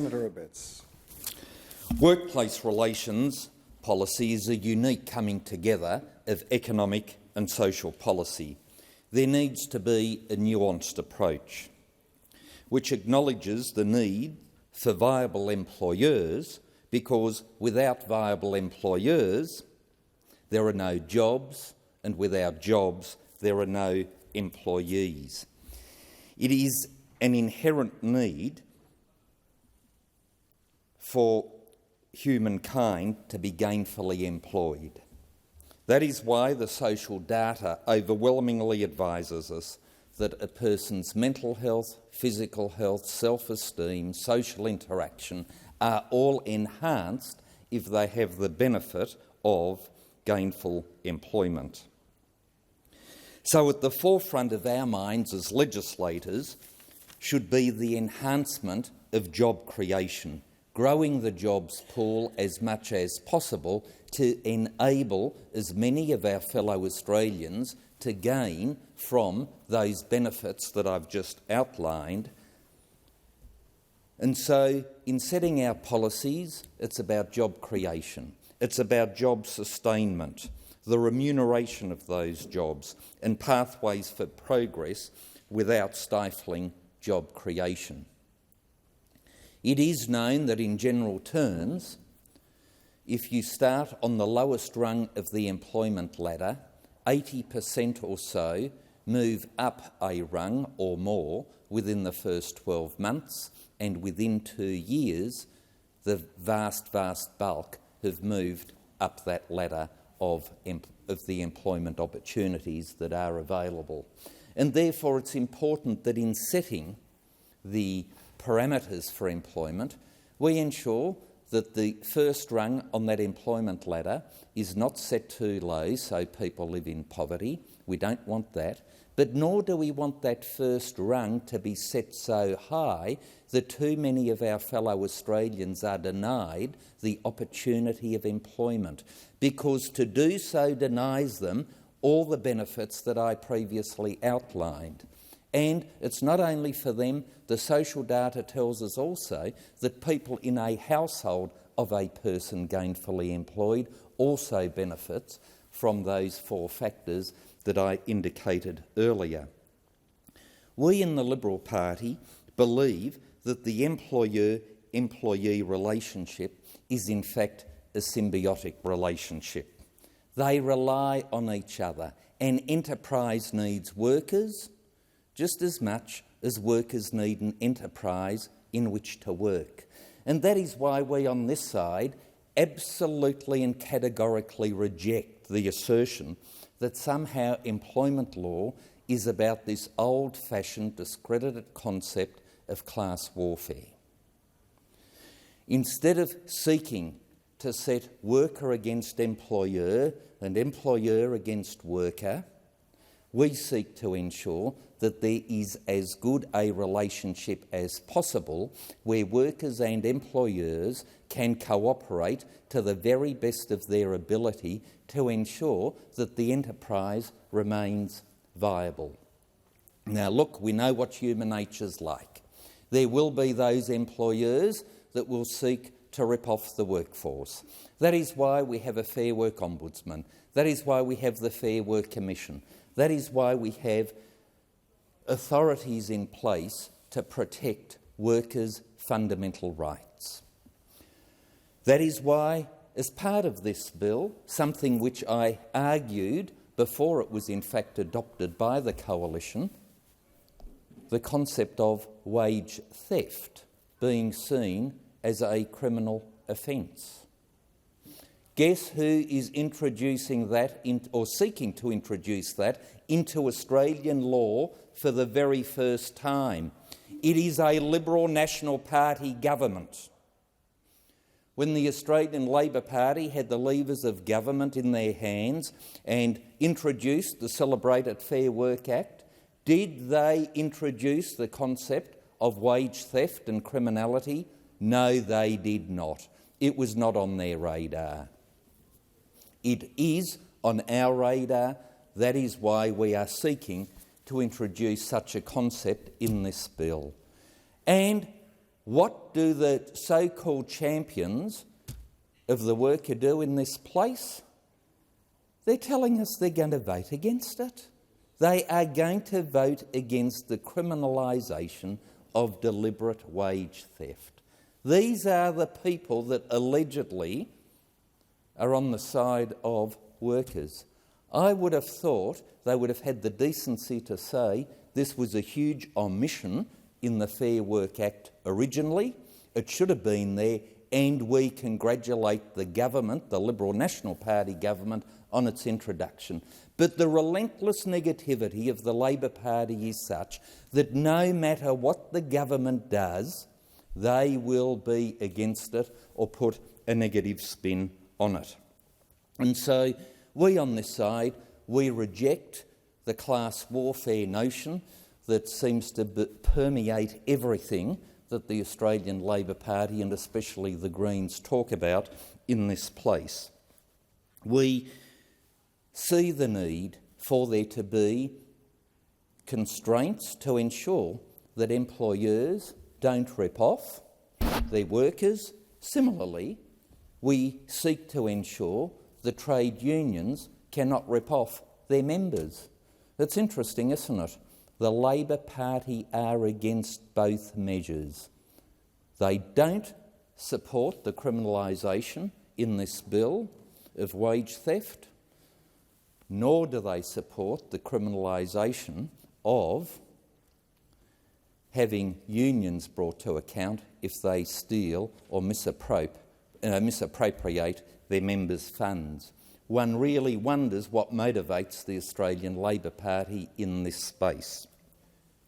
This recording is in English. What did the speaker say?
Senator Abetz. Workplace relations policy is a unique coming together of economic and social policy. There needs to be a nuanced approach which acknowledges the need for viable employers, because without viable employers there are no jobs, and without jobs there are no employees. It is an inherent need for humankind to be gainfully employed. That is why the social data overwhelmingly advises us that a person's mental health, physical health, self-esteem, social interaction are all enhanced if they have the benefit of gainful employment. So at the forefront of our minds as legislators should be the enhancement of job creation, growing the jobs pool as much as possible to enable as many of our fellow Australians to gain from those benefits that I've just outlined. And so in setting our policies, it's about job creation, it's about job sustainment, the remuneration of those jobs and pathways for progress without stifling job creation. It is known that in general terms, if you start on the lowest rung of the employment ladder, 80% or so move up a rung or more within the first 12 months, and within 2 years the vast bulk have moved up that ladder of the employment opportunities that are available. And therefore it's important that in setting the parameters for employment, we ensure that the first rung on that employment ladder is not set too low so people live in poverty. We don't want that. But nor do we want that first rung to be set so high that too many of our fellow Australians are denied the opportunity of employment, because to do so denies them all the benefits that I previously outlined. And it's not only for them, the social data tells us also that people in a household of a person gainfully employed also benefits from those 4 factors that I indicated earlier. We in the Liberal Party believe that the employer-employee relationship is in fact a symbiotic relationship. They rely on each other. An enterprise needs workers just as much as workers need an enterprise in which to work. And that is why we on this side absolutely and categorically reject the assertion that somehow employment law is about this old-fashioned, discredited concept of class warfare. Instead of seeking to set worker against employer and employer against worker, we seek to ensure that there is as good a relationship as possible where workers and employers can cooperate to the very best of their ability to ensure that the enterprise remains viable. Now look, we know what human nature's like. There will be those employers that will seek to rip off the workforce. That is why we have a Fair Work Ombudsman. That is why we have the Fair Work Commission. That is why we have authorities in place to protect workers' fundamental rights. That is why, as part of this bill, something which I argued before it was in fact adopted by the Coalition, the concept of wage theft being seen as a criminal offence. Guess who is introducing that, or seeking to introduce that, into Australian law for the very first time? It is a Liberal National Party government. When the Australian Labor Party had the levers of government in their hands and introduced the celebrated Fair Work Act, did they introduce the concept of wage theft and criminality? No, they did not. It was not on their radar. It is on our radar. That is why we are seeking to introduce such a concept in this bill. And What do the so-called champions of the worker do in this place? They're telling us they're going to vote against it. They are going to vote against the criminalisation of deliberate wage theft. These are the people that allegedly are on the side of workers. I would have thought they would have had the decency to say this was a huge omission in the Fair Work Act originally. It should have been there, and we congratulate the government, the Liberal National Party government, on its introduction. But the relentless negativity of the Labor Party is such that no matter what the government does, they will be against it or put a negative spin on it. And so we on this side, we reject the class warfare notion that seems to permeate everything that the Australian Labor Party and especially the Greens talk about in this place. We see the need for there to be constraints to ensure that employers don't rip off their workers. Similarly, we seek to ensure the trade unions cannot rip off their members. It's interesting, isn't it? The Labor Party are against both measures. They don't support the criminalisation in this bill of wage theft, nor do they support the criminalisation of having unions brought to account if they steal or misappropriate their members' funds. One really wonders what motivates the Australian Labor Party in this space.